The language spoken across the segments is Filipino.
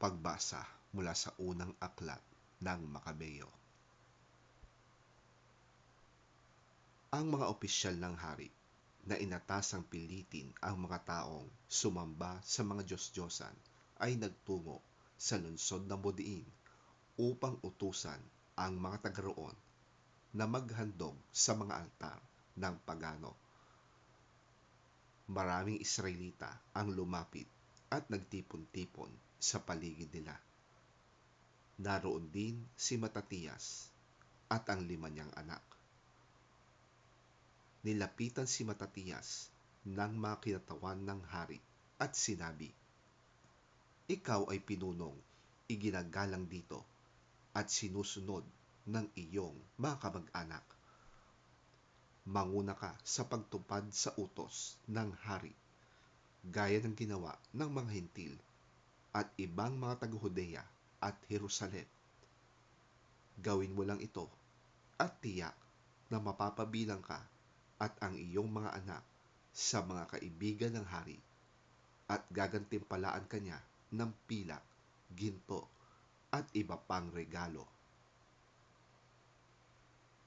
Pagbasa mula sa unang aklat ng Makabeo. Ang mga opisyal ng hari na inatasang pilitin ang mga taong sumamba sa mga Diyos-Diyosan ay nagtungo sa lungsod ng Modiin upang utusan ang mga taga-roon na maghandog sa mga altar ng pagano. Maraming Israelita ang lumapit at nagtipon-tipon sa paligid nila. Naroon din si Matatiyas at ang 5 niyang anak. Nilapitan si Matatiyas ng mga kinatawan ng hari at sinabi, "Ikaw ay pinunong iginagalang dito at sinusunod ng iyong mga kamag-anak. Manguna ka sa pagtupad sa utos ng hari, gaya ng ginawa ng mga Hintil at ibang mga taga-Hudeya at Jerusalem. Gawin mo lang ito at tiyak na mapapabilang ka at ang iyong mga anak sa mga kaibigan ng hari at gagantimpalaan ka niya ng pilak, ginto at iba pang regalo."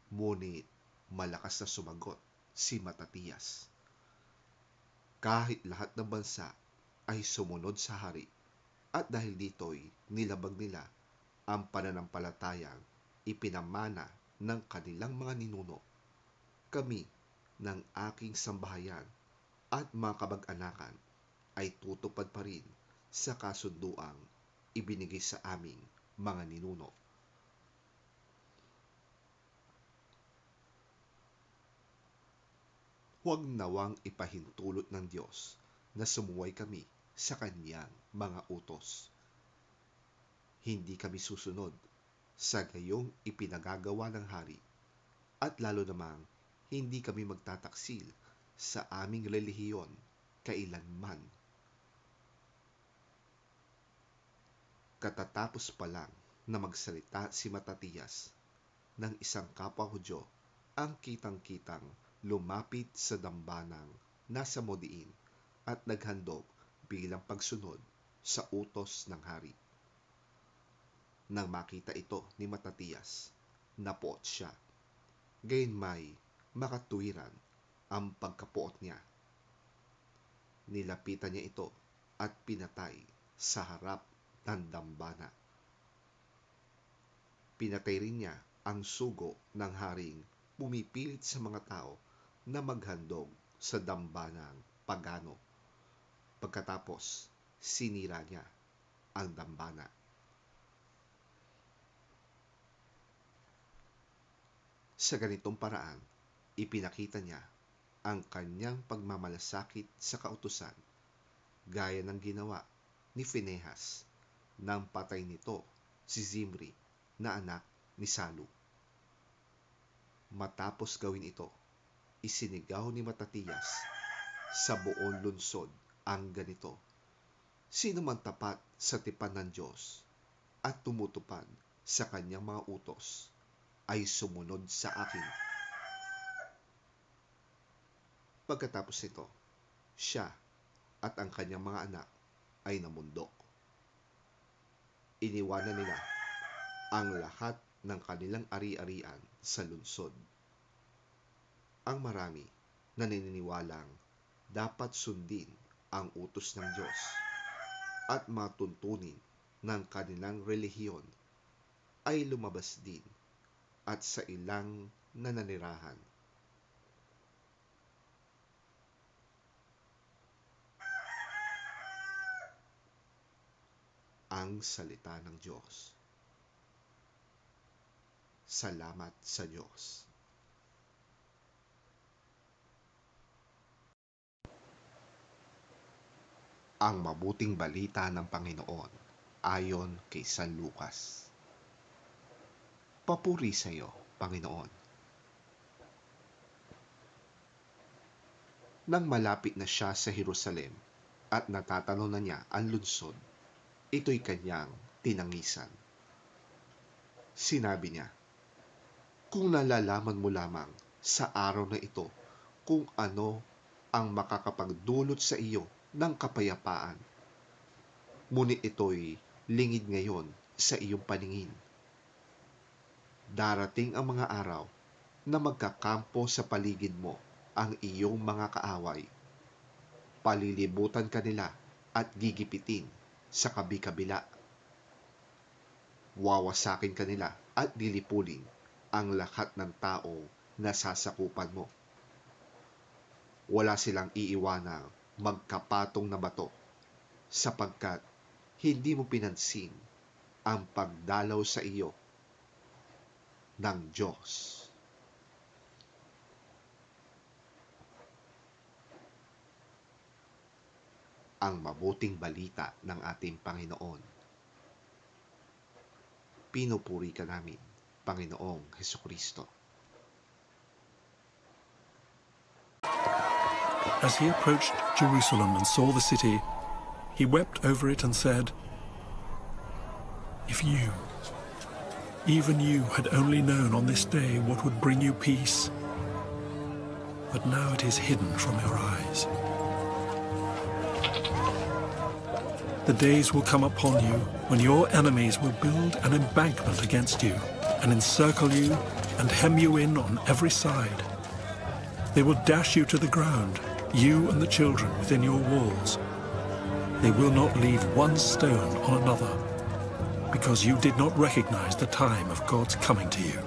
Ngunit malakas na sumagot si Matatiyas. Kahit lahat ng bansa ay sumunod sa hari at dahil dito'y nilabag nila ang pananampalatayang ipinamana ng kanilang mga ninuno, kami ng aking sambahayan at mga kamag-anakan ay tutupad pa rin sa kasunduang ibinigay sa aming mga ninuno. Huwag nawang ipahintulot ng Diyos na sumuway kami sa kanyang mga utos. Hindi kami susunod sa gayong ipinagagawa ng hari at lalo namang hindi kami magtataksil sa aming relihiyon kailanman. Katatapos pa lang na magsalita si Matatiyas ng isang kapwa Hudyo ang kitang-kitang lumapit sa dambanang nasa Modiin at naghandog bilang pagsunod sa utos ng hari. Nang makita ito ni Matatiyas, napuot siya. Gayunmay makatuwiran ang pagkapuot niya. Nilapitan niya ito at pinatay sa harap ng dambana. Pinatay rin niya ang sugo ng haring pumipilit sa mga tao na maghandog sa dambanang pagano. Pagkatapos, sinira niya ang dambana. Sa ganitong paraan, ipinakita niya ang kanyang pagmamalasakit sa kautusan, gaya ng ginawa ni Finehas nang patay nito si Zimri na anak ni Salu. Matapos gawin ito, isinigaw ni Matatiyas sa buong lungsod ang ganito: "Sino man tapat sa tipan ng Diyos at tumutupad sa kanyang mga utos ay sumunod sa akin." Pagkatapos nito, siya at ang kanyang mga anak ay namundok. Iniwanan nila ang lahat ng kanilang ari-arian sa lungsod. Ang marami na naniniwalang dapat sundin ang utos ng Diyos at matuntunin ng kanilang relihiyon ay lumabas din at sa ilang nananirahan. Ang salita ng Diyos. Salamat sa Diyos. Ang mabuting balita ng Panginoon ayon kay San Lucas. Papuri sa iyo, Panginoon. Nang malapit na siya sa Jerusalem at natatanaw na niya ang lungsod, ito'y kanyang tinangisan. Sinabi niya, "Kung nalalaman mo lamang sa araw na ito kung ano ang makakapagdulot sa iyo ng kapayapaan, ngunit ito'y lingid ngayon sa iyong paningin. Darating ang mga araw na magkakampo sa paligid mo ang iyong mga kaaway. Palilibutan ka nila at gigipitin sa kabi-kabila. Wawasakin ka nila at lilipulin ang lahat ng tao na sasakupan mo. Wala silang iiwanang magkapatong na bato sapagkat hindi mo pinansin ang pagdalaw sa iyo ng Diyos. Ang mabuting balita ng ating Panginoon. Pinupuri ka namin, Panginoong Hesukristo. As he approached Jerusalem and saw the city, he wept over it and said, "If you, even you, had only known on this day what would bring you peace, but now it is hidden from your eyes. The days will come upon you when your enemies will build an embankment against you and encircle you and hem you in on every side. They will dash you to the ground, you and the children within your walls. They will not leave one stone on another, because you did not recognize the time of God's coming to you.